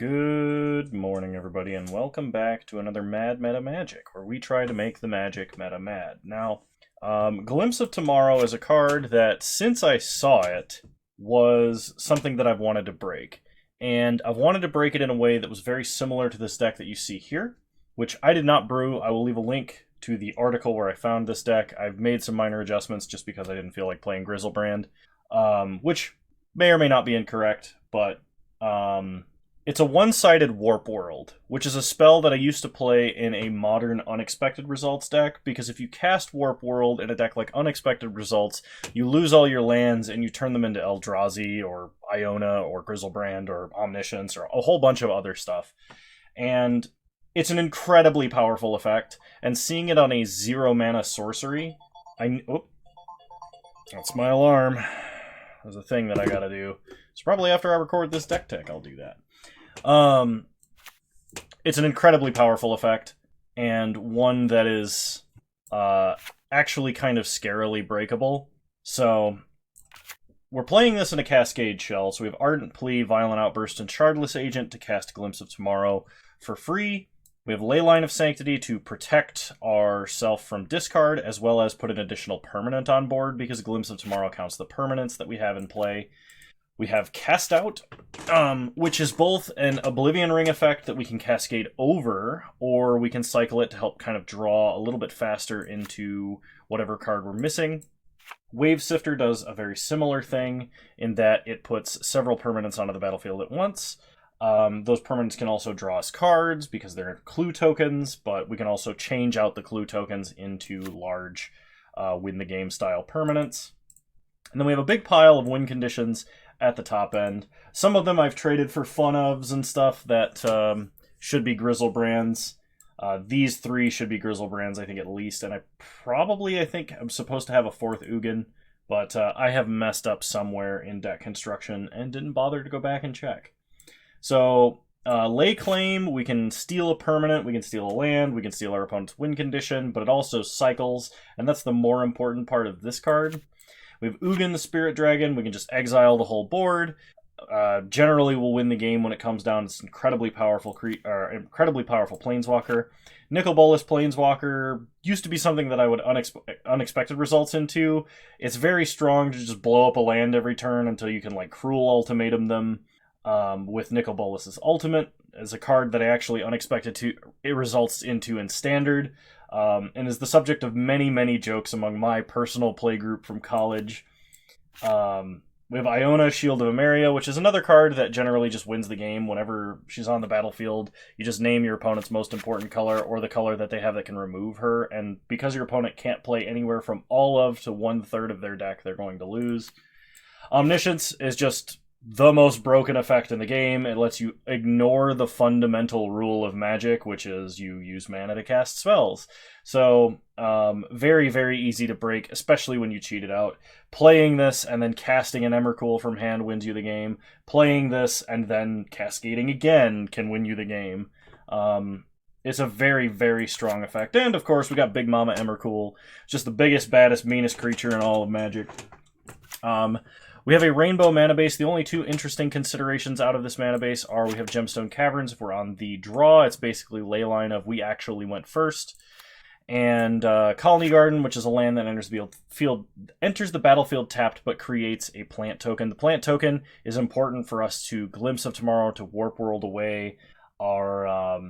Good morning, everybody, and welcome back to another Mad Meta Magic, where we try to make the magic meta mad. Now, Glimpse of Tomorrow is a card that, since I saw it, was something that I've wanted to break. And I've wanted to break it in a way that was very similar to this deck that you see here, which I did not brew. I will leave a link to the article where I found this deck. I've made some minor adjustments just because I didn't feel like playing Grizzlebrand, which may or may not be incorrect, but it's a one-sided Warp World, which is a spell that I used to play in a modern Unexpected Results deck, because if you cast Warp World in a deck like Unexpected Results, you lose all your lands and you turn them into Eldrazi, or Iona, or Grizzlebrand, or Omniscience, or a whole bunch of other stuff. And it's an incredibly powerful effect, and seeing it on a 0-mana sorcery... that's my alarm. There's a thing that I gotta do. So probably after I record this deck tech, I'll do that. It's an incredibly powerful effect, and one that is actually kind of scarily breakable. So we're playing this in a Cascade Shell, so we have Ardent Plea, Violent Outburst, and Shardless Agent to cast Glimpse of Tomorrow for free. We have Leyline of Sanctity to protect ourselves from discard, as well as put an additional permanent on board, because Glimpse of Tomorrow counts the permanents that we have in play. We have Cast Out, which is both an Oblivion Ring effect that we can cascade over, or we can cycle it to help kind of draw a little bit faster into whatever card we're missing. Wave Sifter does a very similar thing in that it puts several permanents onto the battlefield at once. Those permanents can also draw us cards because they're clue tokens, but we can also change out the clue tokens into large win the game style permanents. And then we have a big pile of win conditions at the top end. Some of them I've traded for fun ofs and stuff that should be Grizzlebrands. These three should be Grizzlebrands, I think, at least. And I think I'm supposed to have a fourth Ugin, but I have messed up somewhere in deck construction and didn't bother to go back and check. So, Lay Claim, we can steal a permanent, we can steal a land, we can steal our opponent's win condition, but it also cycles, and that's the more important part of this card. We have Ugin the Spirit Dragon, we can just exile the whole board. Generally, we'll win the incredibly game when it comes down. It's incredibly powerful Planeswalker. Nicol Bolas Planeswalker used to be something that I would unexpected results into. It's very strong to just blow up a land every turn until you can Cruel Ultimatum them. With Nicol Bolas' Ultimate as a card that I actually it results into in Standard, and is the subject of many, many jokes among my personal playgroup from college. We have Iona, Shield of Emeria, which is another card that generally just wins the game whenever she's on the battlefield. You just name your opponent's most important color, or the color that they have that can remove her, and because your opponent can't play anywhere from all of to 1/3 of their deck, they're going to lose. Omniscience is just the most broken effect in the game. It lets you ignore the fundamental rule of Magic, which is you use mana to cast spells. So, very, very easy to break, especially when you cheat it out. Playing this and then casting an Emrakul from hand wins you the game. Playing this and then cascading again can win you the game. It's a very, very strong effect. And, of course, we got Big Mama Emrakul, just the biggest, baddest, meanest creature in all of Magic. We have a rainbow mana base. The only two interesting considerations out of this mana base are we have Gemstone Caverns. If we're on the draw, it's basically Leyline of we actually went first. And Colony Garden, which is a land that enters the battlefield tapped but creates a plant token. The plant token is important for us to Glimpse of Tomorrow to Warp World away our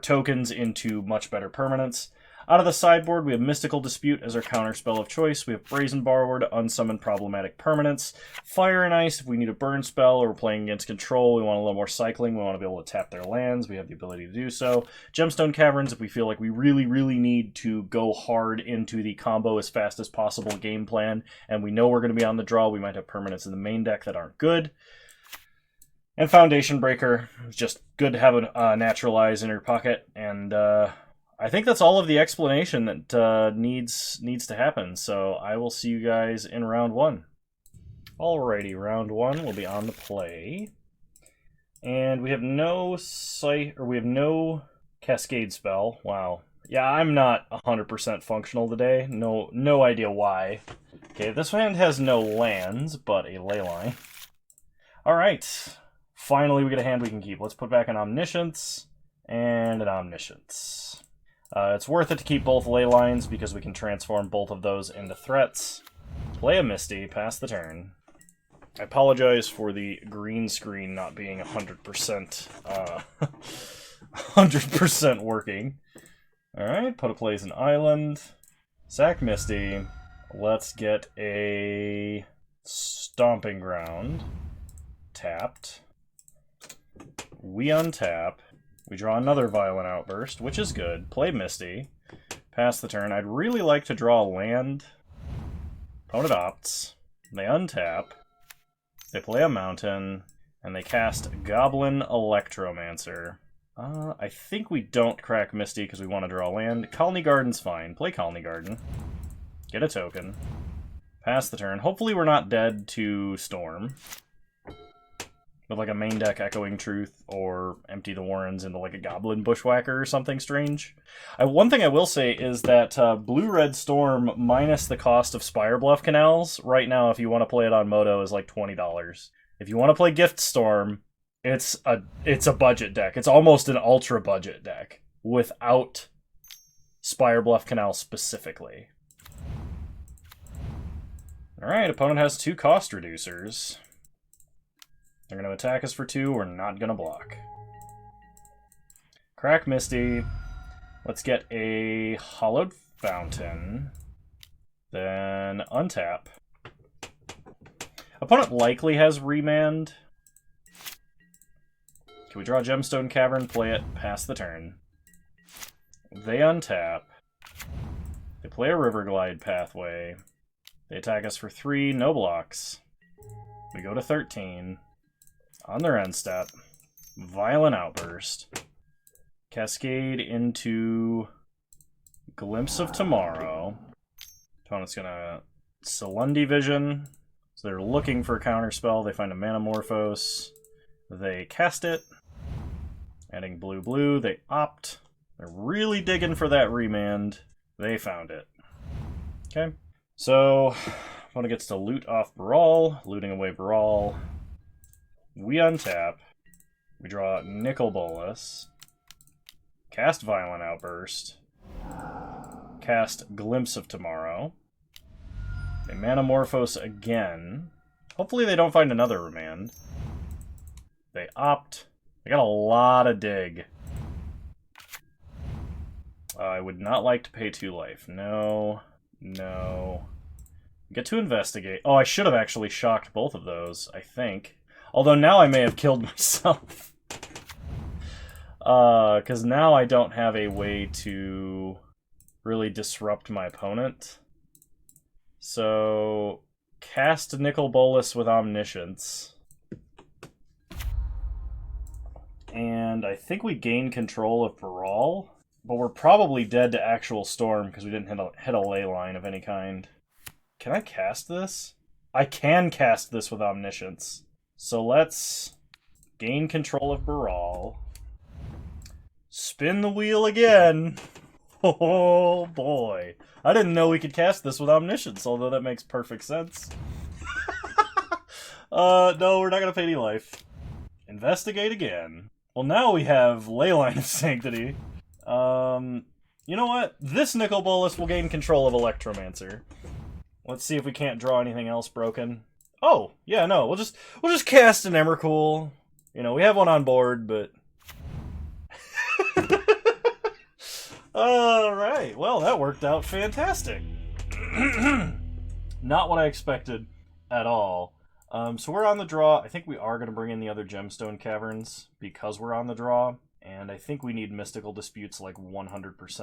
tokens into much better permanents. Out of the sideboard, we have Mystical Dispute as our counterspell of choice. We have Brazen Borrower to unsummon problematic permanents. Fire and Ice, if we need a burn spell or we're playing against control, we want a little more cycling, we want to be able to tap their lands, we have the ability to do so. Gemstone Caverns, if we feel like we really, really need to go hard into the combo as fast as possible game plan, and we know we're going to be on the draw, we might have permanents in the main deck that aren't good. And Foundation Breaker, it's just good to have a Naturalize in your pocket, and I think that's all of the explanation that needs to happen, so I will see you guys in round one. Alrighty, round one will be on the play. And we have no Cascade spell. Wow. Yeah, I'm not 100% functional today. No idea why. Okay, this hand has no lands, but a Leyline. Alright. Finally, we get a hand we can keep. Let's put back an Omniscience and an Omniscience. It's worth it to keep both ley lines because we can transform both of those into threats. Play a Misty, pass the turn. I apologize for the green screen not being 100% 100% working. Alright, put a place an island. Sack Misty. Let's get a Stomping Ground. Tapped. We untap. We draw another Violent Outburst, which is good. Play Misty. Pass the turn. I'd really like to draw land. Opponent opts. They untap. They play a mountain. And they cast Goblin Electromancer. I think we don't crack Misty because we want to draw land. Colony Garden's fine. Play Colony Garden. Get a token. Pass the turn. Hopefully we're not dead to Storm. With like a main deck Echoing Truth, or empty the Warrens into like a Goblin Bushwhacker or something strange. One thing I will say is that Blue-Red Storm minus the cost of Spire Bluff Canals, right now if you want to play it on Moto, is like $20. If you want to play Gift Storm, it's a budget deck. It's almost an ultra budget deck without Spire Bluff Canal specifically. Alright, opponent has 2 cost reducers. They're going to attack us for 2, we're not going to block. Crack Misty. Let's get a Hollowed Fountain. Then untap. Opponent likely has Remand. Can we draw a Gemstone Cavern, play it, pass the turn. They untap. They play a Riverglide Pathway. They attack us for 3, no blocks. We go to 13. On their end step, Violent Outburst, Cascade into Glimpse of Tomorrow. Opponent's gonna Celundi Vision, so they're looking for a counterspell. They find a Manamorphose, they cast it, adding blue, they opt. They're really digging for that remand. They found it. Okay, so opponent gets to loot off Baral, looting away Baral. We untap, we draw Nicol Bolas, cast Violent Outburst, cast Glimpse of Tomorrow, they Manamorphose again, hopefully they don't find another remand, they opt, they got a lot of dig. I would not like to pay 2 life, no. Get to investigate, oh I should have actually shocked both of those, I think. Although now I may have killed myself. Because now I don't have a way to really disrupt my opponent. So, cast Nicol Bolas with Omniscience. And I think we gain control of Baral. But we're probably dead to actual Storm because we didn't hit a ley line of any kind. Can I cast this? I can cast this with Omniscience. So let's gain control of Baral. Spin the wheel again. Oh boy. I didn't know we could cast this with Omniscience, although that makes perfect sense. No, we're not going to pay any life. Investigate again. Well, now we have Leyline of Sanctity. You know what? This Nicol Bolas will gain control of Electromancer. Let's see if we can't draw anything else broken. Oh, yeah, no, we'll just cast an Emrakul. You know, we have one on board, but... Alright, well, that worked out fantastic. Not what I expected at all. So we're on the draw. I think we are going to bring in the other Gemstone Caverns because we're on the draw. And I think we need Mystical Disputes like 100%.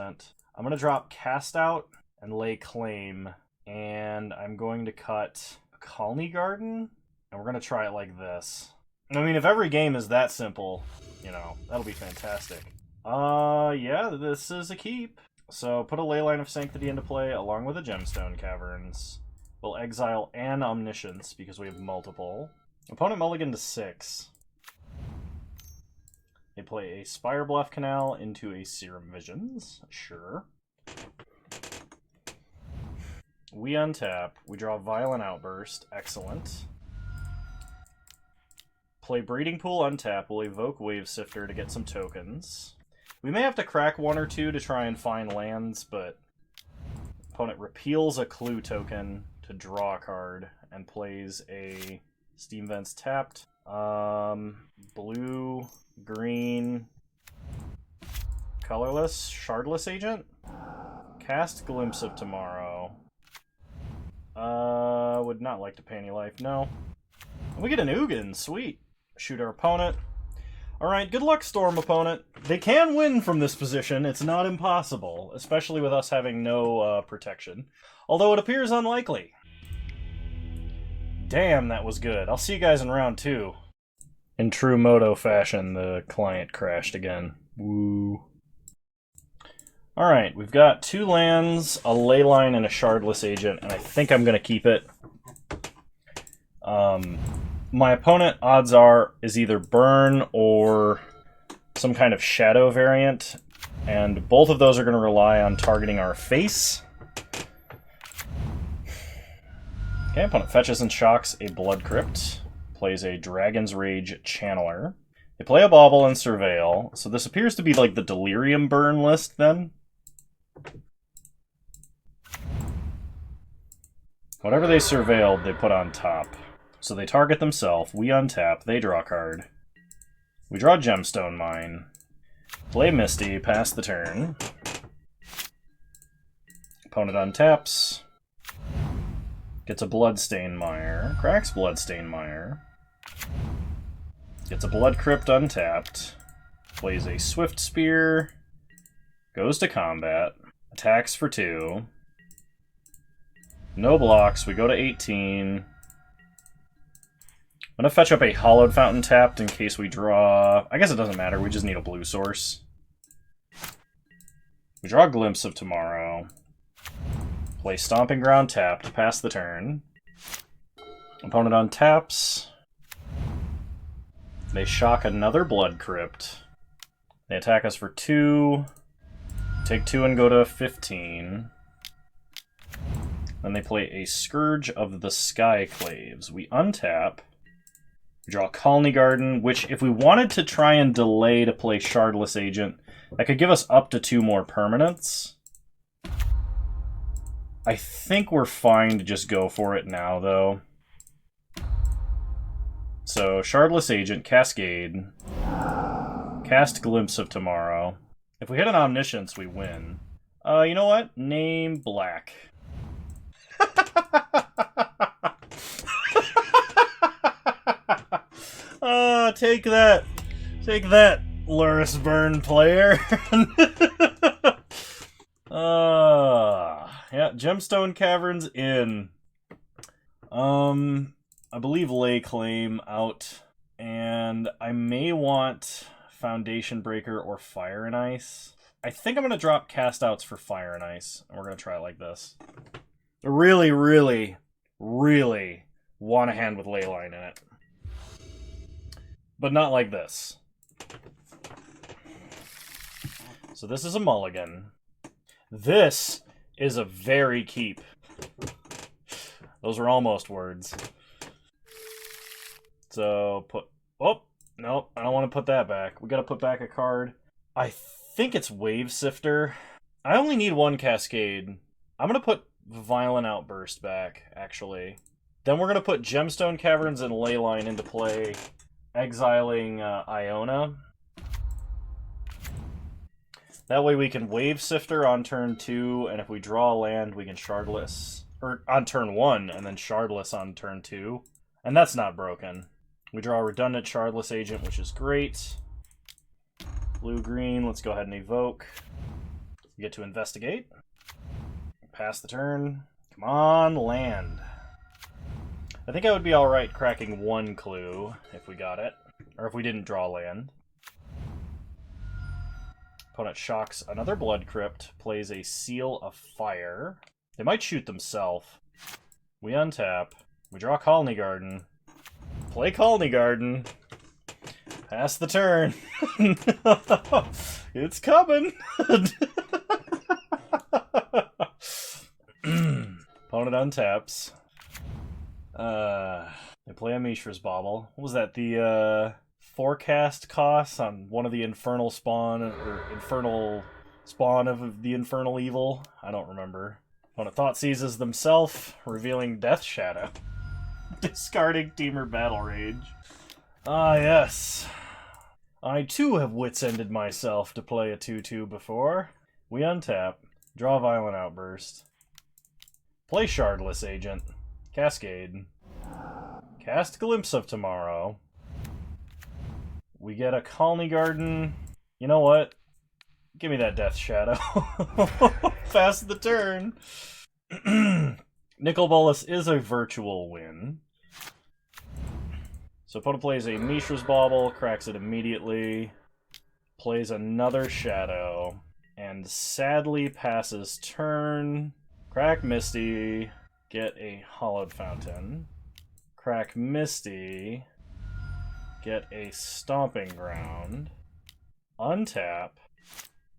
I'm going to drop Cast Out and lay Claim. And I'm going to cut... Colony Garden, and we're gonna try it like this. I mean, if every game is that simple, you know, that'll be fantastic. Yeah, this is a keep. So put a Leyline of Sanctity into play along with the Gemstone Caverns. We'll exile an Omniscience because we have multiple. Opponent mulligan to 6. They play a Spire Bluff Canal into a Serum Visions. Sure. We untap. We draw Violent Outburst. Excellent. Play Breeding Pool, untap. We'll evoke Wave Sifter to get some tokens. We may have to crack one or two to try and find lands, but opponent repeals a clue token to draw a card and plays a Steam Vents tapped. Blue, green, colorless, shardless agent. Cast Glimpse of Tomorrow. Would not like to pay any life, no. We get an Ugin, sweet. Shoot our opponent. Alright, good luck, Storm opponent. They can win from this position, it's not impossible, especially with us having no protection. Although it appears unlikely. Damn, that was good. I'll see you guys in round 2. In true Moto fashion, the client crashed again. Woo. Alright, we've got 2 lands, a Leyline, and a Shardless Agent, and I think I'm going to keep it. My opponent, odds are, is either Burn or some kind of Shadow variant, and both of those are going to rely on targeting our face. Okay, opponent fetches and shocks a Blood Crypt, plays a Dragon's Rage Channeler. They play a Bauble and Surveil, so this appears to be like the Delirium Burn list then. Whatever they surveilled, they put on top. So they target themselves, we untap, they draw a card. We draw Gemstone Mine. Play Misty, pass the turn. Opponent untaps. Gets a Bloodstain Mire. Cracks Bloodstain Mire. Gets a Blood Crypt untapped. Plays a Swift Spear. Goes to combat. Attacks for 2. No blocks, we go to 18. I'm going to fetch up a Hallowed Fountain tapped in case we draw... I guess it doesn't matter, we just need a blue source. We draw a Glimpse of Tomorrow. Play Stomping Ground tapped, pass the turn. Opponent untaps. They shock another Blood Crypt. They attack us for 2. Take 2 and go to 15. Then they play a Scourge of the Skyclaves. We untap. We draw Colony Garden, which if we wanted to try and delay to play Shardless Agent, that could give us up to 2 more permanents. I think we're fine to just go for it now, though. So, Shardless Agent, Cascade, cast Glimpse of Tomorrow. If we hit an Omniscience, we win. You know what? Name Black. Take that. Take that, Luris Burn player. Yeah, Gemstone Caverns in. I believe Lay Claim out, and I may want Foundation Breaker or Fire and Ice. I think I'm going to drop Cast Outs for Fire and Ice, and we're going to try it like this. I really, really, really want a hand with Leyline in it. But not like this. So this is a mulligan. This is a very keep. Those are almost words. So put... Oh, no, I don't want to put that back. We got to put back a card. I think it's Wave Sifter. I only need 1 Cascade. I'm going to put Violent Outburst back, actually. Then we're going to put Gemstone Caverns and Leyline into play, exiling Iona. That way we can Wave Sifter on turn 2, and if we draw a land, we can Shardless. Or on turn 1, and then Shardless on turn 2. And that's not broken. We draw a redundant Shardless Agent, which is great. Blue-green, let's go ahead and evoke. We get to investigate. Pass the turn. Come on, land. I think I would be alright cracking 1 clue if we got it. Or if we didn't draw land. Opponent shocks another Blood Crypt, plays a Seal of Fire. They might shoot themselves. We untap. We draw Colony Garden. Play Colony Garden. Pass the turn. It's coming. Opponent untaps. They play a Mishra's Bauble. What was that? The forecast cost on one of the infernal spawn or infernal spawn of the infernal evil? I don't remember. Opponent thought seizes themselves, revealing Death Shadow. Discarding Teamer Battle Rage. Ah, yes. I too have wits-ended myself to play a 2/2 before. We untap. Draw Violent Outburst. Play Shardless Agent. Cascade. Cast Glimpse of Tomorrow. We get a Colony Garden. You know what? Give me that Death Shadow. Pass the turn. Nicol Bolas is a virtual win. So opponent plays a Mishra's Bauble, cracks it immediately, plays another Shadow, and sadly passes turn. Crack Misty, get a Hollowed Fountain. Crack Misty, get a Stomping Ground. Untap,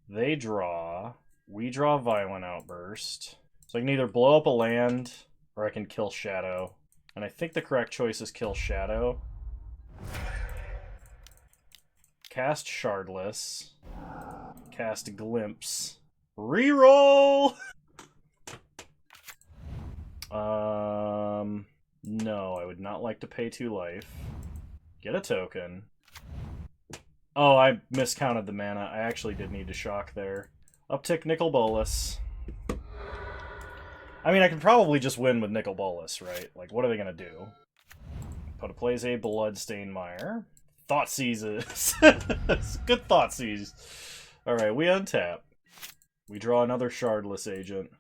they draw, we draw Violent Outburst. So I can either blow up a land, or I can kill Shadow. And I think the correct choice is kill Shadow. Cast Shardless. Cast Glimpse. Reroll! No, I would not like to pay 2 life. Get a token. Oh, I miscounted the mana. I actually did need to shock there. Uptick Nicol Bolas. I mean, I can probably just win with Nicol Bolas, right? Like, what are they gonna do? Opponent plays a Bloodstained Mire. Thought seizes. Good thought seize. Alright, we untap. We draw another Shardless Agent.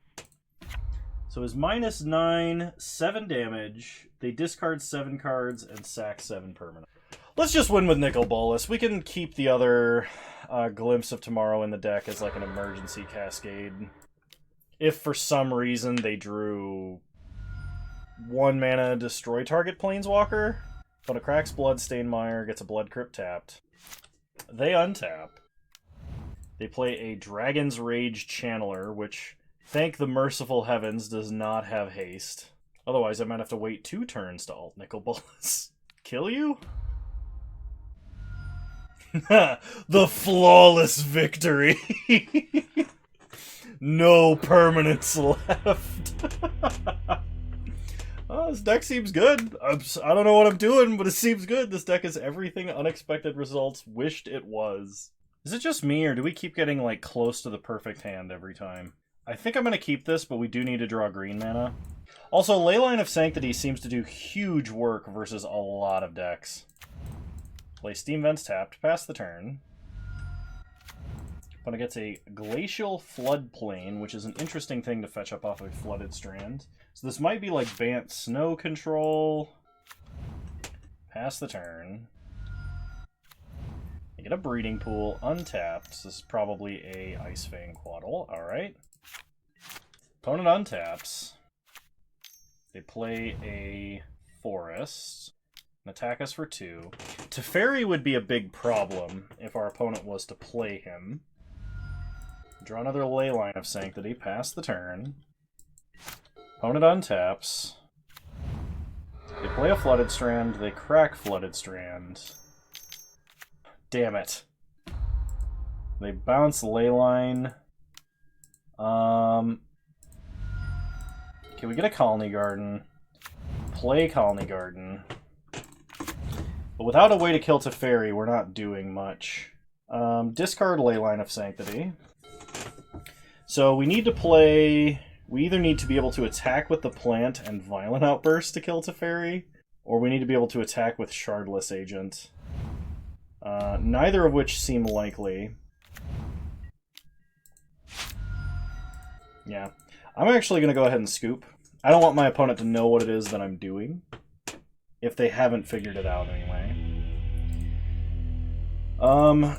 So his -9, 7 damage. They discard 7 cards and sack 7 permanent. Let's just win with Nicol Bolas. We can keep the other Glimpse of Tomorrow in the deck as like an emergency cascade. If for some reason they drew 1 mana destroy target planeswalker, but it cracks Bloodstained Mire, gets a Blood Crypt tapped. They untap. They play a Dragon's Rage Channeler, which, thank the merciful heavens, does not have haste. Otherwise, I might have to wait 2 turns to alt Nicol Bolas. Kill you? The flawless victory! No permanents left. Oh, this deck seems good. I don't know what I'm doing, but it seems good. This deck is everything unexpected results wished it was. Is it just me, or do we keep getting, like, close to the perfect hand every time? I think I'm going to keep this, but we do need to draw green mana. Also, Leyline of Sanctity seems to do huge work versus a lot of decks. Play Steam Vents tapped, pass the turn. Opponent gets a Glacial Floodplain, which is an interesting thing to fetch up off a Flooded Strand. So this might be like Bant Snow Control. Pass the turn. You get a Breeding Pool, untapped. So this is probably a Ice Fang Quaddle. Alright. Opponent untaps. They play a Forest. And attack us for 2. Teferi would be a big problem if our opponent was to play him. Draw another Leyline of Sanctity, pass the turn. Opponent untaps. They play a Flooded Strand, they crack Flooded Strand. Damn it. They bounce Leyline. Can we get a Colony Garden? Play Colony Garden. But without a way to kill Teferi, we're not doing much. Discard Leyline of Sanctity. So we need to play... We either need to be able to attack with the plant and Violent Outburst to kill Teferi, or we need to be able to attack with Shardless Agent. Neither of which seem likely. Yeah. I'm actually going to go ahead and scoop. I don't want my opponent to know what it is that I'm doing, if they haven't figured it out anyway.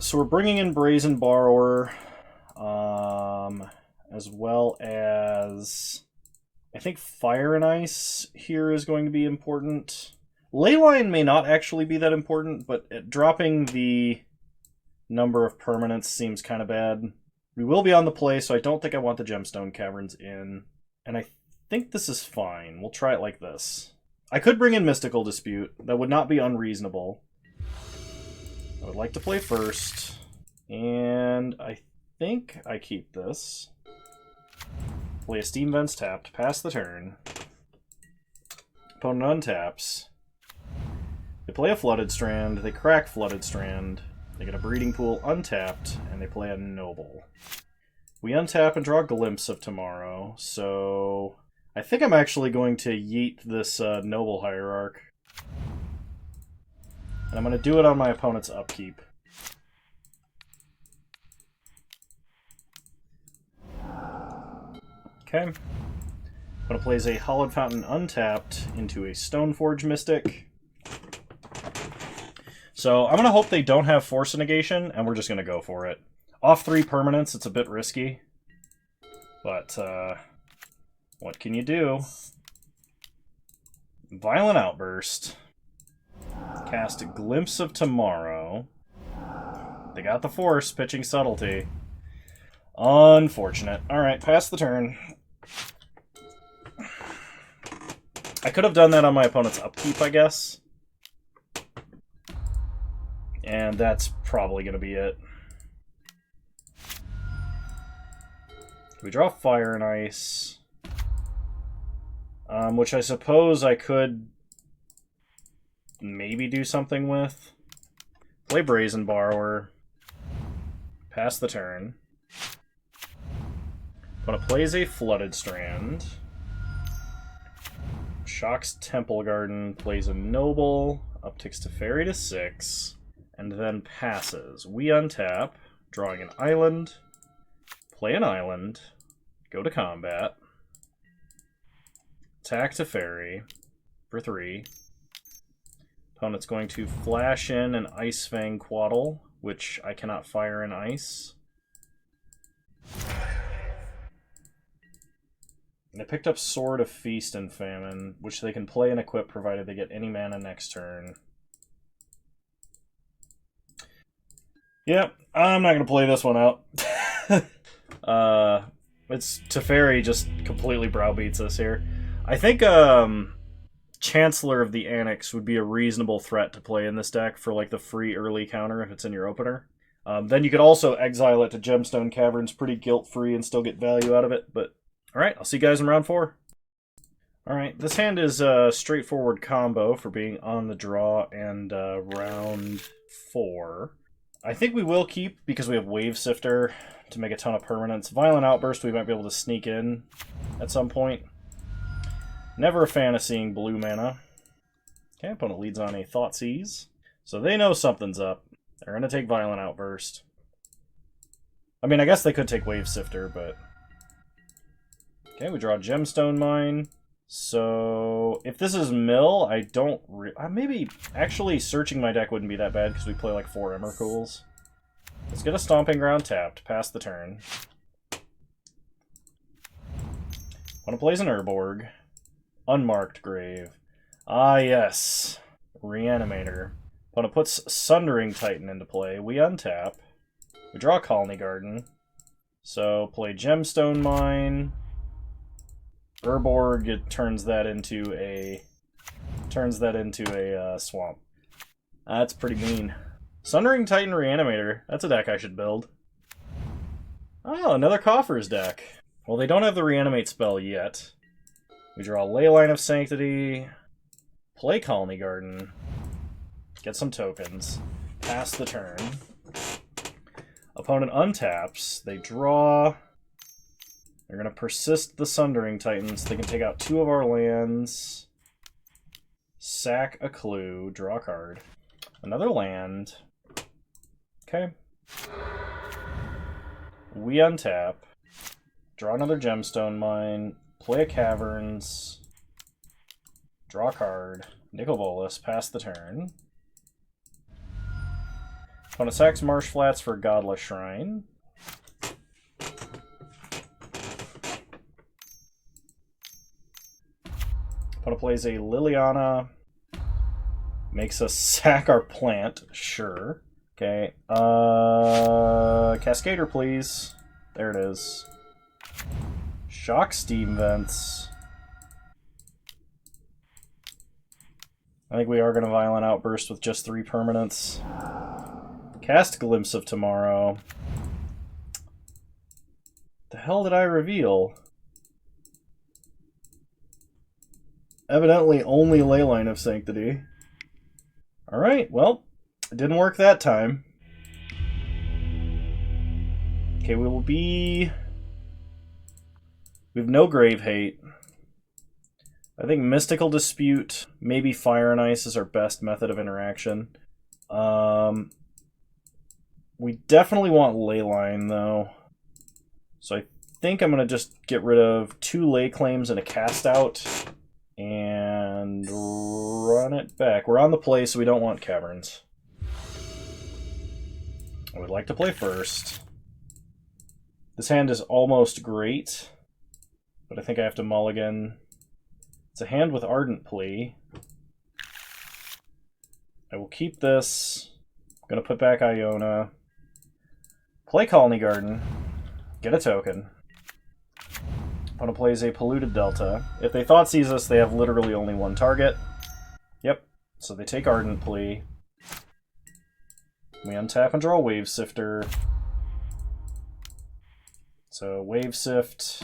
So we're bringing in Brazen Borrower, as well as... I think Fire and Ice here is going to be important. Leyline may not actually be that important, but dropping the number of permanents seems kind of bad. We will be on the play, so I don't think I want the Gemstone Caverns in. And I think this is fine. We'll try it like this. I could bring in Mystical Dispute. That would not be unreasonable. I would like to play first. And I think I keep this. Play a Steam Vents tapped. Pass the turn. Opponent untaps. They play a Flooded Strand. They crack Flooded Strand. They get a Breeding Pool untapped. And they play a Noble. We untap and draw a Glimpse of Tomorrow. So I think I'm actually going to yeet this Noble Hierarch. And I'm going to do it on my opponent's upkeep. Okay. I'm going to place a Hallowed Fountain untapped into a Stoneforge Mystic. So I'm going to hope they don't have Force Negation, and we're just going to go for it. Off 3 permanents, it's a bit risky. But, what can you do? Violent Outburst. Cast a Glimpse of Tomorrow. They got the Force, pitching Subtlety. Unfortunate. Alright, pass the turn. I could have done that on my opponent's upkeep, I guess. And that's probably going to be it. We draw Fire and Ice. Which I suppose I could maybe do something with. Play Brazen Borrower. Pass the turn. Opponent plays a Flooded Strand. Shocks Temple Garden. Plays a Noble. Upticks Teferi to 6. And then passes. We untap. Drawing an island. Play an island. Go to combat. Attack Teferi for 3. Opponent's going to flash in an Ice Fang Quaddle, which I cannot fire in ice. And they picked up Sword of Feast and Famine, which they can play and equip provided they get any mana next turn. Yep, I'm not going to play this one out. It's Teferi just completely browbeats us here. I think Chancellor of the Annex would be a reasonable threat to play in this deck for like the free early counter if it's in your opener. Then you could also exile it to Gemstone Caverns pretty guilt-free and still get value out of it. But alright, I'll see you guys in round 4. Alright, this hand is a straightforward combo for being on the draw and round 4. I think we will keep because we have Wave Sifter to make a ton of permanents. Violent Outburst we might be able to sneak in at some point. Never a fan of seeing blue mana. Okay, opponent leads on a Thoughtseize. So they know something's up. They're going to take Violent Outburst. I mean, I guess they could take Wave Sifter, but... Okay, we draw Gemstone Mine. So, if this is Mill, I don't... maybe, actually, searching my deck wouldn't be that bad, because we play like 4 Emrakuls. Let's get a Stomping Ground tapped, pass the turn. Wanna plays an Urborg. Unmarked Grave. Ah, yes. Reanimator. Opponent puts Sundering Titan into play. We untap. We draw Colony Garden. So, play Gemstone Mine. Urborg, it turns that into a swamp. That's pretty mean. Sundering Titan Reanimator. That's a deck I should build. Oh, another Coffers deck. Well, they don't have the Reanimate spell yet. We draw Leyline of Sanctity. Play Colony Garden. Get some tokens. Pass the turn. Opponent untaps. They draw... They're going to persist the Sundering Titans. They can take out 2 of our lands. Sack a clue. Draw a card. Another land. Okay. We untap. Draw another Gemstone Mine. Play a Caverns. Draw a card. Nicol Bolas. Pass the turn. Opponent sacks Marsh Flats for Godless Shrine. Opponent plays a Liliana. Makes us sack our plant. Sure. Okay. Cascader, please. There it is. Shock Steam Vents. I think we are going to Violent Outburst with just 3 permanents. Cast Glimpse of Tomorrow. The hell did I reveal? Evidently only Leyline of Sanctity. Alright, well, it didn't work that time. Okay, we will be... We have no Grave Hate. I think Mystical Dispute, maybe Fire and Ice is our best method of interaction. We definitely want Leyline, though. So I think I'm going to just get rid of 2 Ley Claims and a Cast Out. And run it back. We're on the play, so we don't want Caverns. I would like to play first. This hand is almost great, but I think I have to mulligan. It's a hand with Ardent Plea. I will keep this. I'm going to put back Iona. Play Colony Garden. Get a token. Opponent plays a Polluted Delta. If they Thought Seize us, they have literally only 1 target. Yep. So they take Ardent Plea. We untap and draw Wave Sifter. So Wave Sift.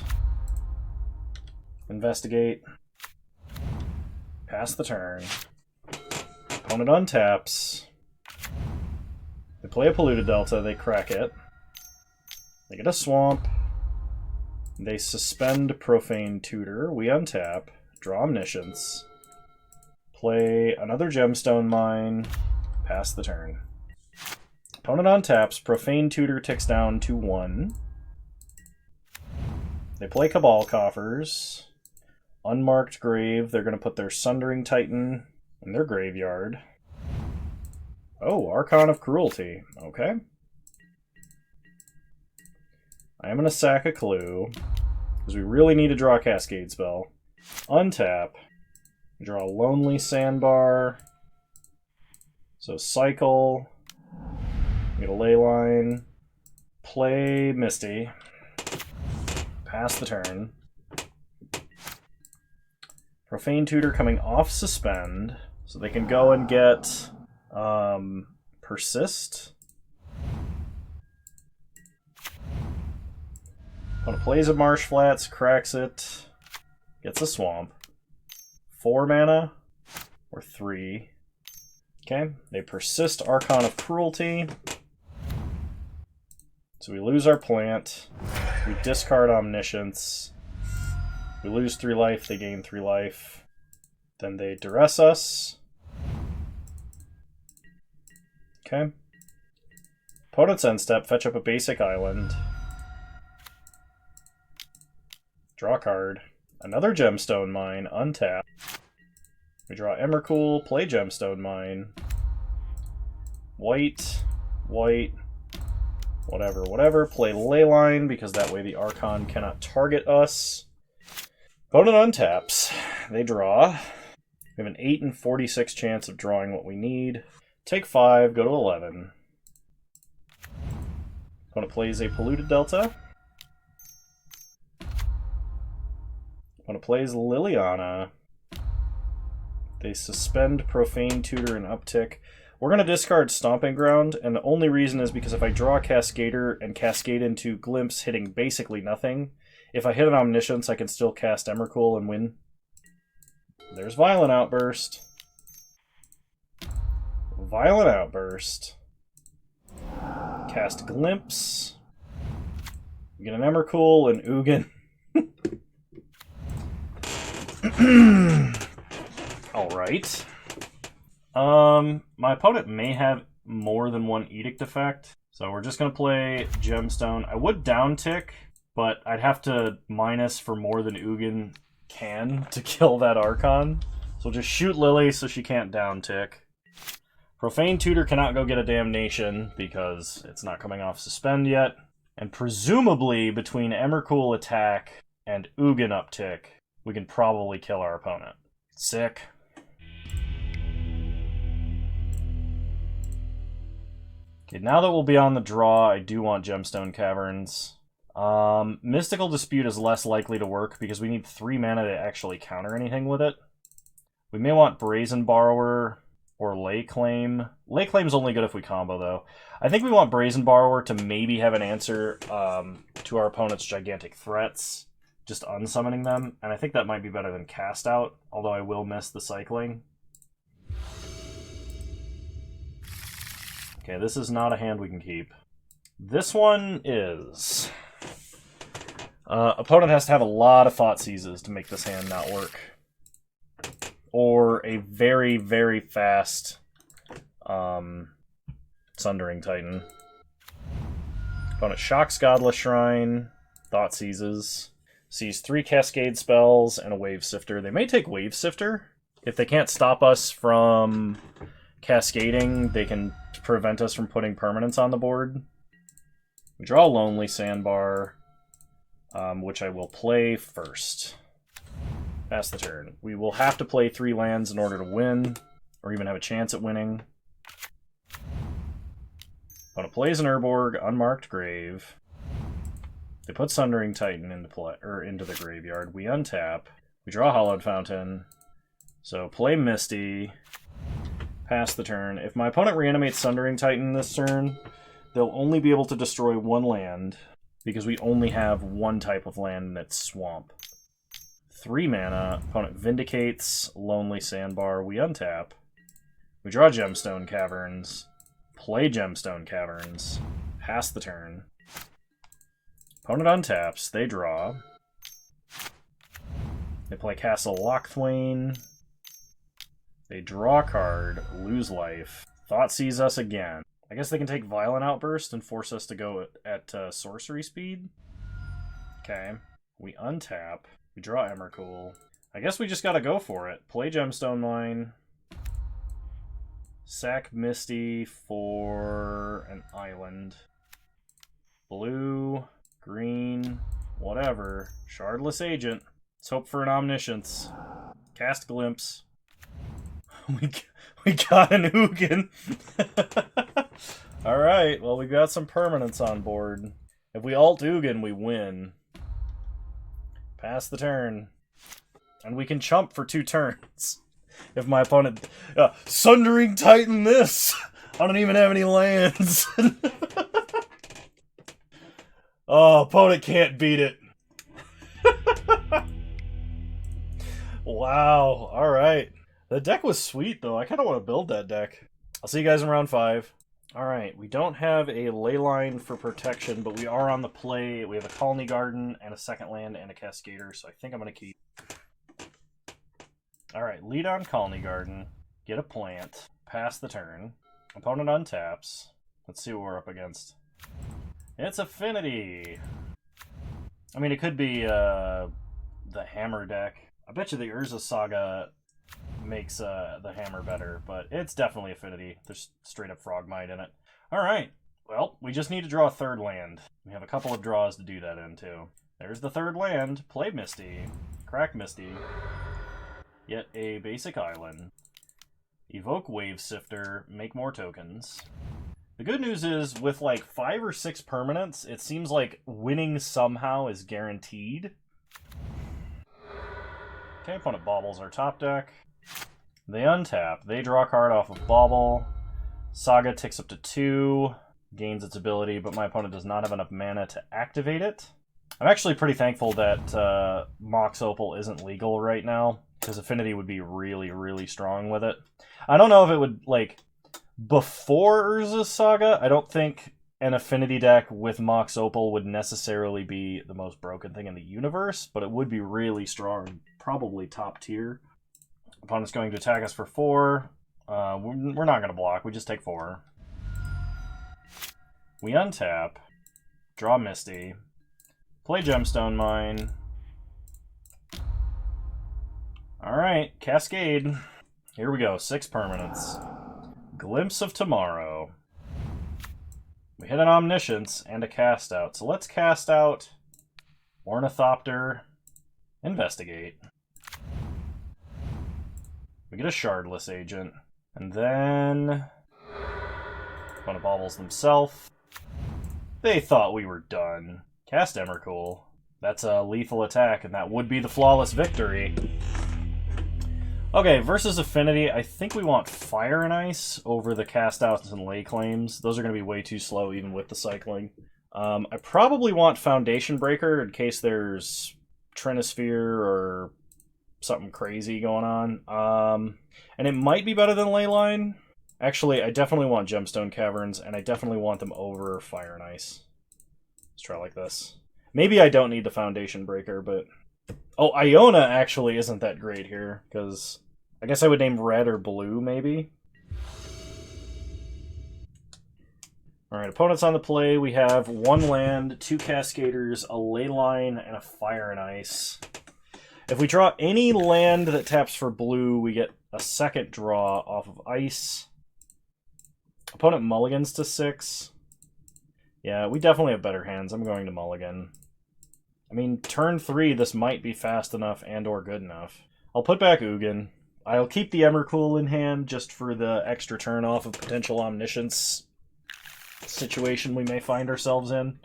Investigate. Pass the turn. Opponent untaps. They play a Polluted Delta, they crack it. They get a Swamp. They suspend Profane Tutor. We untap. Draw Omniscience. Play another Gemstone Mine. Pass the turn. Opponent untaps. Profane Tutor ticks down to 1. They play Cabal Coffers. Unmarked Grave. They're going to put their Sundering Titan in their graveyard. Oh, Archon of Cruelty. Okay. I am going to sack a Clue, because we really need to draw a Cascade spell. Untap. Draw a Lonely Sandbar. So cycle. Get a Leyline. Play Misty. Pass the turn. Profane Tutor coming off Suspend, so they can go and get Persist. Opponent plays a Marsh Flats, cracks it, gets a Swamp. 4 mana, or 3. Okay, they persist Archon of Cruelty. So we lose our plant. We discard Omniscience. We lose 3 life, they gain 3 life. Then they duress us. Okay. Opponent's end step, fetch up a basic island. Draw a card. Another Gemstone Mine, untap. We draw Emrakul, play Gemstone Mine. White, white, whatever, whatever. Play Leyline, because that way the Archon cannot target us. Opponent untaps. They draw. We have an 8 in 46 chance of drawing what we need. Take 5, go to 11. Opponent plays a Polluted Delta. Opponent plays Liliana. They suspend Profane Tutor and Uptick. We're going to discard Stomping Ground, and the only reason is because if I draw a Cascader and Cascade into Glimpse hitting basically nothing, if I hit an Omniscience, I can still cast Emrakul and win. There's Violent Outburst. Violent Outburst. Cast Glimpse. We get an Emrakul and Ugin. Alright. My opponent may have more than one Edict effect, so we're just going to play Gemstone. I would downtick, but I'd have to minus for more than Ugin can to kill that Archon. So we'll just shoot Lily so she can't downtick. Profane Tutor cannot go get a Damnation because it's not coming off Suspend yet. And presumably between Emrakul attack and Ugin uptick, we can probably kill our opponent. Sick. Okay, now that we'll be on the draw, I do want Gemstone Caverns. Mystical Dispute is less likely to work because we need 3 mana to actually counter anything with it. We may want Brazen Borrower or Lay Claim. Lay Claim's only good if we combo, though. I think we want Brazen Borrower to maybe have an answer to our opponent's gigantic threats, just unsummoning them, and I think that might be better than Cast Out, although I will miss the cycling. Okay, this is not a hand we can keep. This one is... opponent has to have a lot of Thought Seizes to make this hand not work. Or a very, very fast Sundering Titan. Opponent shocks Godless Shrine, Thought Seizes, sees 3 Cascade spells and a Wave Sifter. They may take Wave Sifter. If they can't stop us from cascading, they can prevent us from putting permanents on the board. We draw Lonely Sandbar, which I will play first. Pass the turn. We will have to play 3 lands in order to win, or even have a chance at winning. Opponent plays an Urborg, Unmarked Grave. They put Sundering Titan into play, or into the graveyard. We untap. We draw Hallowed Fountain. So play Misty. Pass the turn. If my opponent reanimates Sundering Titan this turn, they'll only be able to destroy 1 land, because we only have 1 type of land, and it's Swamp. 3 mana. Opponent Vindicates, Lonely Sandbar. We untap. We draw Gemstone Caverns. Play Gemstone Caverns. Pass the turn. Opponent untaps. They draw. They play Castle Lochthwain. They draw a card, lose life. Thoughtseize us again. I guess they can take Violent Outburst and force us to go at sorcery speed. Okay. We untap. We draw Emrakul. I guess we just gotta go for it. Play Gemstone Mine. Sack Misty for an island. Blue, green, whatever. Shardless Agent. Let's hope for an Omniscience. Cast Glimpse. We got an Ugin. Alright, well, we got some permanents on board. If we alt Ugin, we win. Pass the turn. And we can chump for 2 turns. If my opponent... Sundering Titan this! I don't even have any lands. Oh, opponent can't beat it. Wow, alright. The deck was sweet, though. I kind of want to build that deck. I'll see you guys in round 5. Alright, we don't have a Leyline for protection, but we are on the play. We have a Colony Garden and a second land and a Cascader, so I think I'm going to keep. Alright, lead on Colony Garden. Get a plant. Pass the turn. Opponent untaps. Let's see what we're up against. It's Affinity! I mean, it could be the Hammer deck. I bet you the Urza Saga makes the Hammer better, but it's definitely Affinity. There's straight up Frogmite in it. Alright, well, we just need to draw a 3rd land. We have a couple of draws to do that in, too. There's the 3rd land. Play Misty. Crack Misty. Get a basic island. Evoke Wave Sifter. Make more tokens. The good news is, with like 5 or 6 permanents, it seems like winning somehow is guaranteed. Okay, opponent baubles our top deck. They untap. They draw a card off of Bauble. Saga ticks up to 2. Gains its ability, but my opponent does not have enough mana to activate it. I'm actually pretty thankful that Mox Opal isn't legal right now, because Affinity would be really, really strong with it. I don't know if it would, like, before Urza's Saga, I don't think an Affinity deck with Mox Opal would necessarily be the most broken thing in the universe, but it would be really strong, probably top tier. Opponent's going to attack us for 4. We're not going to block, we just take 4. We untap, draw Misty, play Gemstone Mine. Alright, Cascade. Here we go, 6 permanents. Glimpse of Tomorrow. We hit an Omniscience and a Cast Out. So let's cast out Ornithopter, Investigate. We get a Shardless Agent. And then opponent baubles themselves. They thought we were done. Cast Emrakul. That's a lethal attack, and that would be the flawless victory. Okay, versus Affinity, I think we want Fire and Ice over the Cast Outs and Lay Claims. Those are going to be way too slow even with the cycling. I probably want Foundation Breaker in case there's Trinisphere or something crazy going on. And it might be better than Leyline. Actually, I definitely want Gemstone Caverns, and I definitely want them over Fire and Ice. Let's try like this. Maybe I don't need the Foundation Breaker, but... Oh, Iona actually isn't that great here, because I guess I would name red or blue, maybe? Alright, opponents on the play. We have 1 land, 2 Cascaders, a Leyline, and a Fire and Ice. If we draw any land that taps for blue, we get a second draw off of Ice. Opponent mulligans to 6. Yeah, we definitely have better hands. I'm going to mulligan. I mean, turn 3, this might be fast enough and or good enough. I'll put back Ugin. I'll keep the Emrakul in hand just for the extra turn off of potential Omniscience situation we may find ourselves in.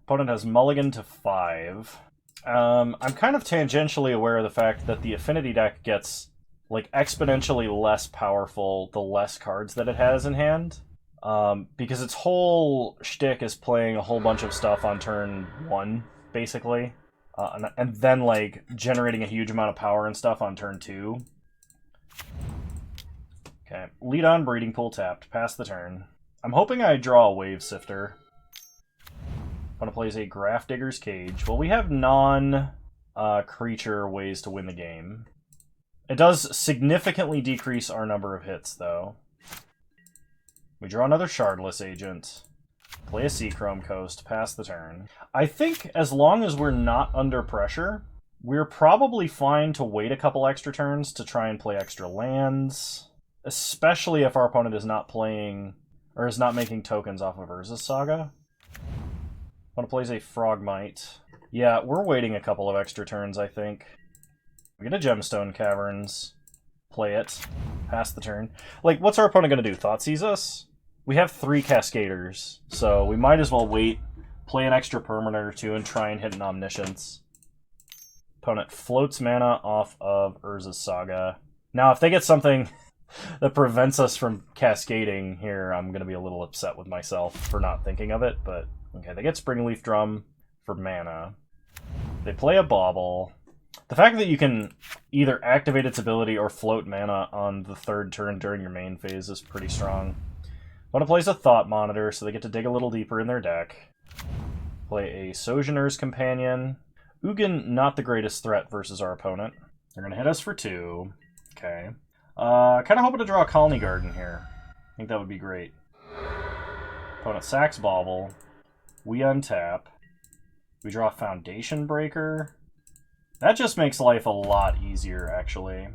Opponent has mulligan to 5. I'm kind of tangentially aware of the fact that the Affinity deck gets like exponentially less powerful the less cards that it has in hand. Because its whole shtick is playing a whole bunch of stuff on turn 1, basically. And then, like, generating a huge amount of power and stuff on turn 2. Okay, lead on Breeding Pool tapped. Pass the turn. I'm hoping I draw a Wave Sifter. Opponent plays a Graph Digger's Cage. Well, we have non-creature ways to win the game. It does significantly decrease our number of hits, though. We draw another Shardless Agent, play a Seachrome Coast, pass the turn. I think as long as we're not under pressure, we're probably fine to wait a couple extra turns to try and play extra lands, especially if our opponent is not playing, or is not making tokens off of Urza's Saga. Opponent plays a Frogmite. Yeah, we're waiting a couple of extra turns, I think. We get a Gemstone Caverns, play it, pass the turn. Like, what's our opponent going to do? Thoughtseize us? We have 3 Cascaders, so we might as well wait, play an extra permanent or 2, and try and hit an Omniscience. Opponent floats mana off of Urza's Saga. Now, if they get something that prevents us from cascading here, I'm going to be a little upset with myself for not thinking of it, but okay, they get Springleaf Drum for mana. They play a Bauble. The fact that you can either activate its ability or float mana on the 3rd turn during your main phase is pretty strong. Opponent plays a Thought Monitor, so they get to dig a little deeper in their deck. Play a Sojourner's Companion. Ugin, not the greatest threat versus our opponent. They're going to hit us for 2. Okay. Kind of hoping to draw a Colony Garden here. I think that would be great. Opponent sacks Bauble. We untap. We draw Foundation Breaker. That just makes life a lot easier, actually.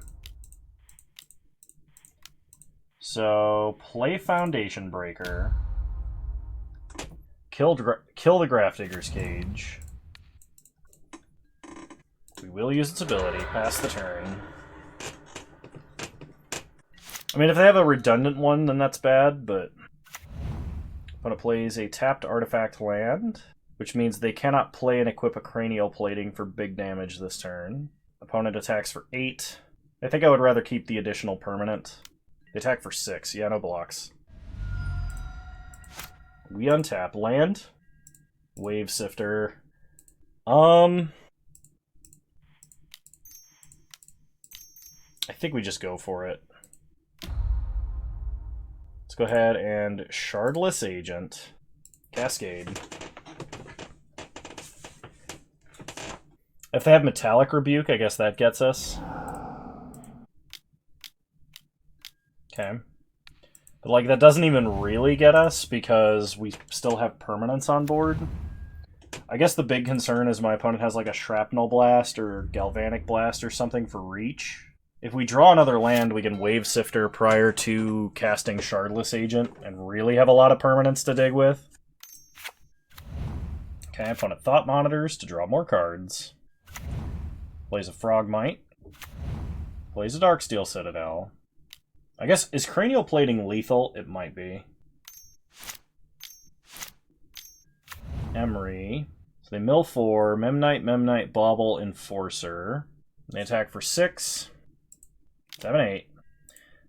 So, play Foundation Breaker. Kill the Graph Digger's Cage. We will use its ability. Pass the turn. I mean, if they have a redundant one, then that's bad, but... Opponent plays a tapped artifact land, which means they cannot play and equip a Cranial Plating for big damage this turn. Opponent attacks for 8. I think I would rather keep the additional permanent. They attack for 6. Yeah, no blocks. We untap. Land. Wave Sifter. I think we just go for it. Let's go ahead and Shardless Agent. Cascade. If they have Metallic Rebuke, I guess that gets us. Okay. But, like, that doesn't even really get us because we still have permanents on board. I guess the big concern is my opponent has, like, a Shrapnel Blast or Galvanic Blast or something for reach. If we draw another land, we can Wave Sifter prior to casting Shardless Agent and really have a lot of permanents to dig with. Okay, opponent Thought Monitors to draw more cards. Plays a Frogmite. Plays a Darksteel Citadel. I guess, is Cranial Plating lethal? It might be. Emery. So they mill 4, Memnite, Memnite, Bauble, Enforcer. They attack for 6, 7, 8.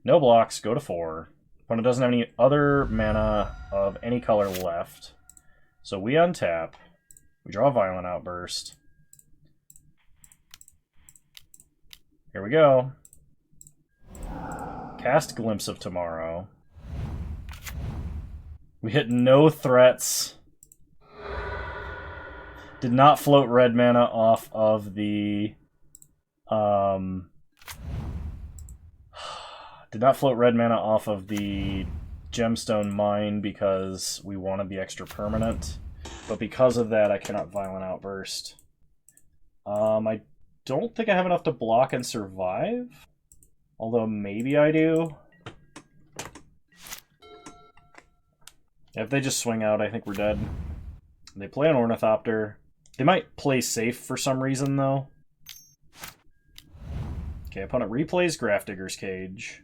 No blocks, go to 4. Opponent doesn't have any other mana of any color left. So we untap. We draw a Violent Outburst. Here we go. Cast Glimpse of Tomorrow. We hit no threats. Did not float red mana off of the... did not float red mana off of the Gemstone Mine because we wanted the extra permanent. But because of that, I cannot Violent Outburst. I don't think I have enough to block and survive. Although maybe I do. If they just swing out, I think we're dead. They play an Ornithopter. They might play safe for some reason, though. Okay, opponent replays Grafdigger's Cage.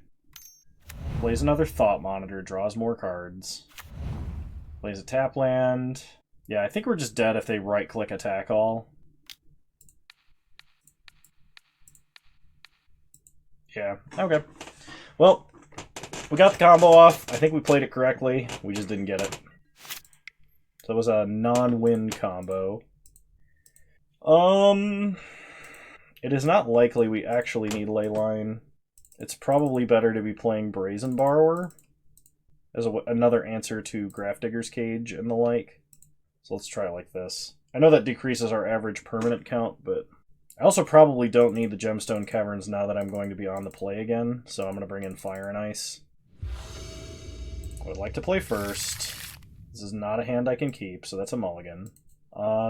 Plays another Thought Monitor, draws more cards. Plays a tap land. Yeah, I think we're just dead if they right-click attack all. Yeah, okay. Well, we got the combo off. I think we played it correctly. We just didn't get it. So it was a non-win combo. It is not likely we actually need Leyline. It's probably better to be playing Brazen Borrower as another answer to Grafdigger's Cage and the like. So let's try it like this. I know that decreases our average permanent count, but I also probably don't need the Gemstone Caverns now that I'm going to be on the play again, so I'm going to bring in Fire and Ice. I would like to play first. This is not a hand I can keep, so that's a mulligan.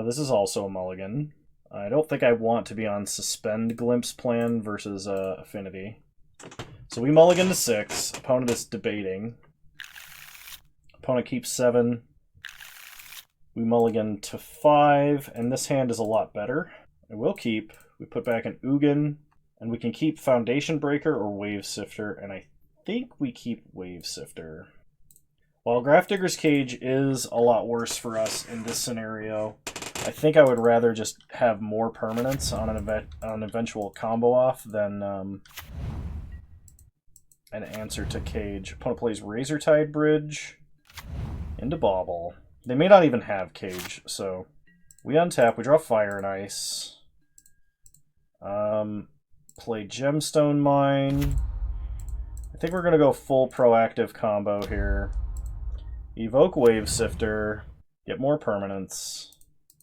This is also a mulligan. I don't think I want to be on Suspend Glimpse plan versus Affinity. So we mulligan to 6. Opponent is debating. Opponent keeps 7. We mulligan to 5, and this hand is a lot better. I will keep. We put back an Ugin, and we can keep Foundation Breaker or Wave Sifter, and I think we keep Wave Sifter. While Grafdigger's Cage is a lot worse for us in this scenario, I think I would rather just have more permanents on an eventual combo off than an answer to Cage. Opponent plays Razortide Bridge into Bauble. They may not even have Cage, so we untap, we draw Fire and Ice. Play Gemstone Mine. I think we're going to go full proactive combo here. Evoke Wave Sifter, get more permanents.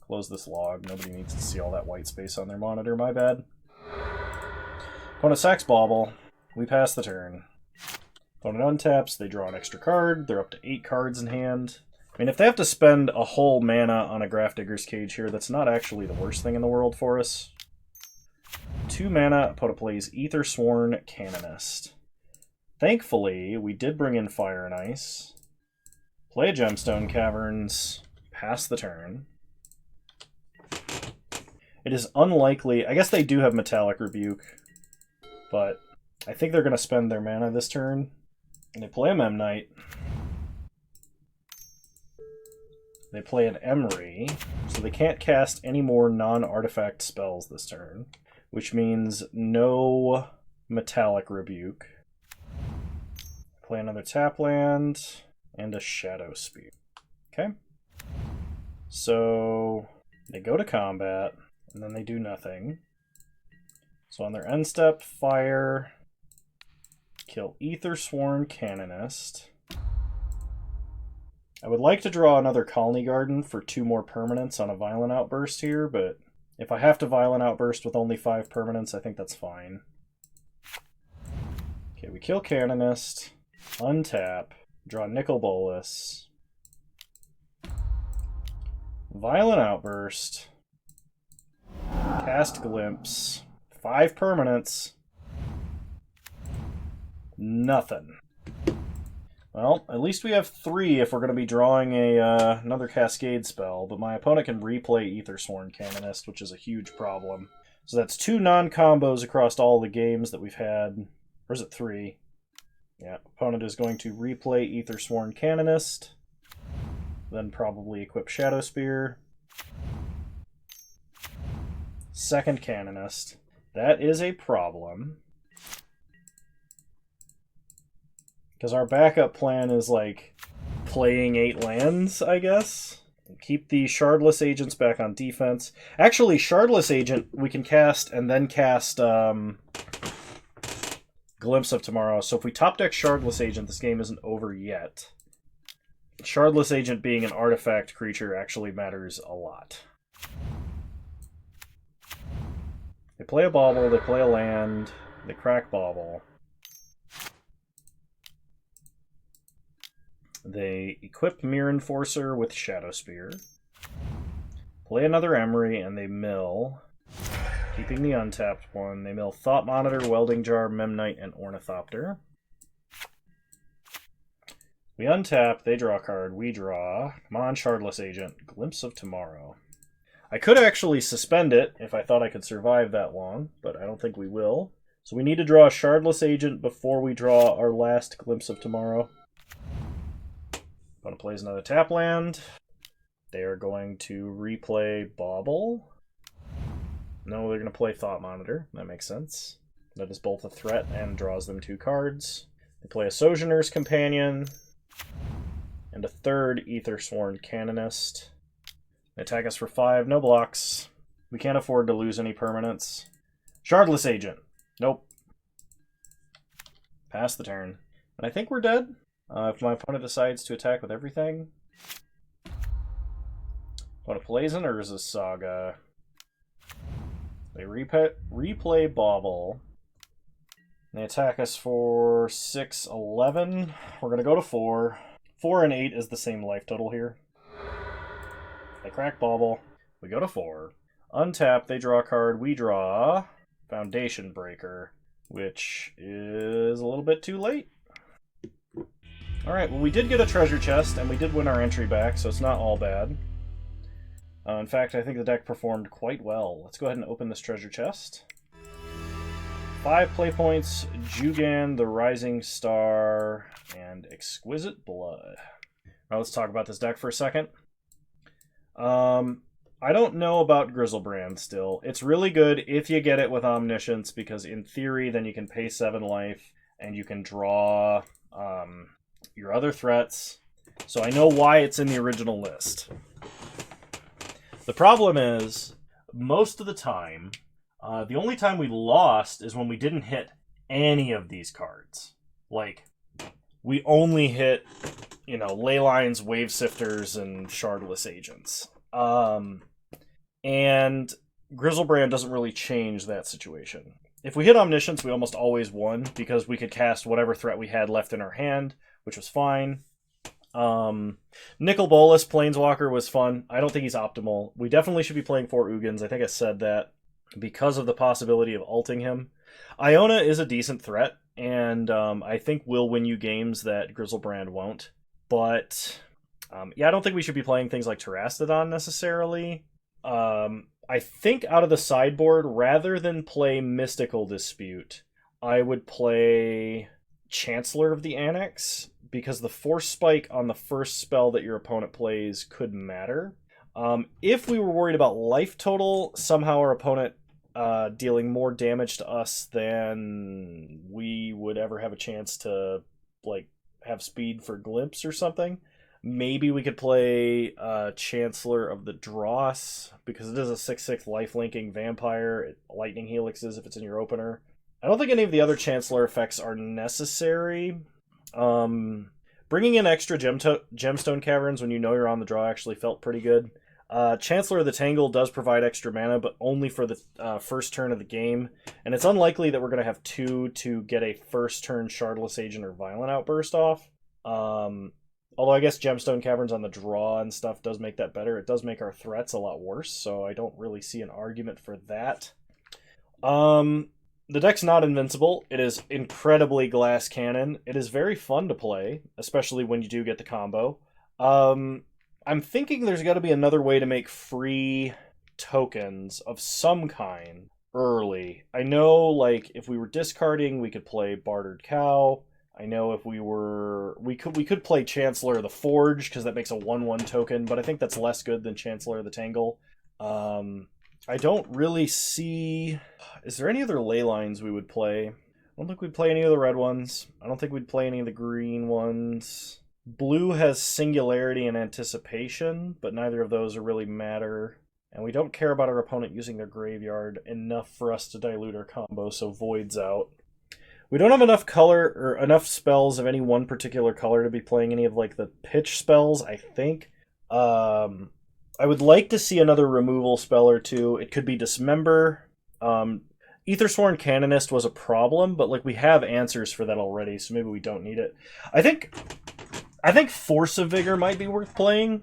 Close this log. Nobody needs to see all that white space on their monitor, my bad. Opponent sacks Bauble. We pass the turn. Opponent untaps, they draw an extra card. They're up to 8 cards in hand. I mean, if they have to spend a whole mana on a Grafdigger's Cage here, that's not actually the worst thing in the world for us. 2 mana, opponent plays Aethersworn Canonist. Thankfully, we did bring in Fire and Ice. Play a Gemstone Caverns, pass the turn. It is unlikely, I guess they do have Metallic Rebuke, but I think they're going to spend their mana this turn. And they play a Memnite. They play an Emry, so they can't cast any more non-artifact spells this turn, which means no Metallic Rebuke. Play another tap land and a Shadow Spear. Okay. So they go to combat, and then they do nothing. So on their end step, fire, kill Aethersworn Canonist. I would like to draw another Colony Garden for 2 more permanents on a Violent Outburst here, but if I have to Violent Outburst with only 5 permanents, I think that's fine. Okay, we kill Canonist, untap, draw Nicol Bolas, Violent Outburst, cast Glimpse, 5 permanents, nothing. Well, at least we have 3 if we're going to be drawing another Cascade spell, but my opponent can replay Aethersworn Canonist, which is a huge problem. So that's 2 non-combos across all the games that we've had. Or is it 3? Yeah, opponent is going to replay Aethersworn Canonist, then probably equip Shadow Spear. second Canonist. That is a problem. Because our backup plan is, like, playing 8 lands, I guess. Keep the Shardless Agents back on defense. Actually, Shardless Agent we can cast and then cast Glimpse of Tomorrow. So if we top deck Shardless Agent, this game isn't over yet. Shardless Agent being an artifact creature actually matters a lot. They play a bauble, they play a land, they crack bauble. They equip Mirror Enforcer with Shadow Spear. Play another Emery, and they mill. Keeping the untapped one. They mill Thought Monitor, Welding Jar, Memnite, and Ornithopter. We untap, they draw a card, we draw. Come on, Shardless Agent. Glimpse of Tomorrow. I could actually suspend it if I thought I could survive that long, but I don't think we will. So we need to draw a Shardless Agent before we draw our last Glimpse of Tomorrow. Opponent plays another tap land. They are going to replay Bauble. No, they're going to play Thought Monitor. That makes sense. That is both a threat and draws them 2 cards. They play a Sojourner's Companion and a third Aethersworn Canonist. They attack us for 5, no blocks. We can't afford to lose any permanents. Shardless Agent. Nope. Pass the turn. And I think we're dead. If my opponent decides to attack with everything. Opponent plays an Urza Saga. They replay Bauble. They attack us for 6, 11. We're going to go to 4. 4 and 8 is the same life total here. They crack Bauble. We go to 4. Untap, they draw a card. We draw Foundation Breaker, which is a little bit too late. Alright, well we did get a treasure chest, and we did win our entry back, so it's not all bad. In fact, I think the deck performed quite well. Let's go ahead and open this treasure chest. 5 play points, Jugan, the Rising Star, and Exquisite Blood. Now let's talk about this deck for a second. I don't know about Grizzlebrand still. It's really good if you get it with Omniscience, because in theory then you can pay 7 life, and you can draw your other threats. So I know why it's in the original list. The problem is, most of the time, the only time we lost is when we didn't hit any of these cards. Like, we only hit, you know, Leylines, Wave Sifters, and Shardless Agents. And Grizzlebrand doesn't really change that situation. If we hit Omniscience, we almost always won, because we could cast whatever threat we had left in our hand, which was fine. Nicol Bolas Planeswalker was fun. I don't think he's optimal. We definitely should be playing 4 Ugins. I think I said that because of the possibility of ulting him. Iona is a decent threat, and I think will win you games that Grizzlebrand won't. But yeah, I don't think we should be playing things like Terastodon necessarily. I think out of the sideboard, rather than play Mystical Dispute, I would play Chancellor of the Annex, because the Force Spike on the first spell that your opponent plays could matter. If we were worried about life total, somehow our opponent dealing more damage to us than we would ever have a chance to, like, have speed for Glimpse or something, maybe we could play Chancellor of the Dross, because it is a 6/6 life-linking vampire. Lightning Helixes if it's in your opener. I don't think any of the other Chancellor effects are necessary. Bringing in extra Gemstone Caverns when you know you're on the draw actually felt pretty good. Chancellor of the Tangle does provide extra mana, but only for the first turn of the game, and it's unlikely that we're going to have 2 to get a first turn Shardless Agent or Violent Outburst off. Although I guess Gemstone Caverns on the draw and stuff does make that better. It does make our threats a lot worse, so I don't really see an argument for that. The deck's not invincible. It is incredibly Glass Cannon. It is very fun to play, especially when you do get the combo. I'm thinking there's got to be another way to make free tokens of some kind early. I know, like, if we were discarding, we could play Bartered Cow. I know if we could play Chancellor of the Forge, because that makes a 1/1 token, but I think that's less good than Chancellor of the Tangle. I don't really see... Is there any other ley lines we would play? I don't think we'd play any of the red ones. I don't think we'd play any of the green ones. Blue has Singularity and Anticipation, but neither of those really matter. And we don't care about our opponent using their graveyard enough for us to dilute our combo, so Void's out. We don't have enough color or enough spells of any one particular color to be playing any of like the pitch spells, I think. I would like to see another removal spell or two. It could be Dismember. Aethersworn Canonist was a problem, but like we have answers for that already, so maybe we don't need it. I think Force of Vigor might be worth playing.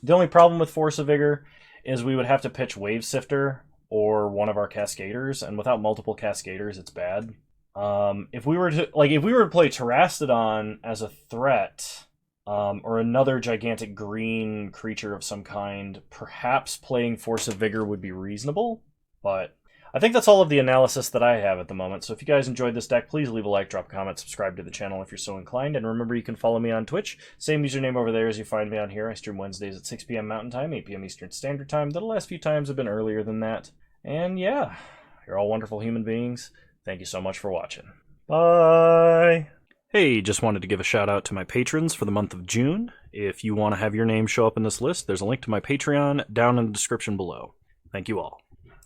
The only problem with Force of Vigor is we would have to pitch Wave Sifter or one of our Cascaders, and without multiple Cascaders, it's bad. If we were to play Terastodon as a threat, or another gigantic green creature of some kind, perhaps playing Force of Vigor would be reasonable, but I think that's all of the analysis that I have at the moment. So if you guys enjoyed this deck, please leave a like, drop a comment, subscribe to the channel if you're so inclined, and remember you can follow me on Twitch. Same username over there as you find me on here. I stream Wednesdays at 6 p.m. Mountain Time, 8 p.m. Eastern Standard Time. The last few times have been earlier than that. And yeah, you're all wonderful human beings. Thank you so much for watching. Bye! Hey, just wanted to give a shout out to my patrons for the month of June. If you want to have your name show up in this list, there's a link to my Patreon down in the description below. Thank you all.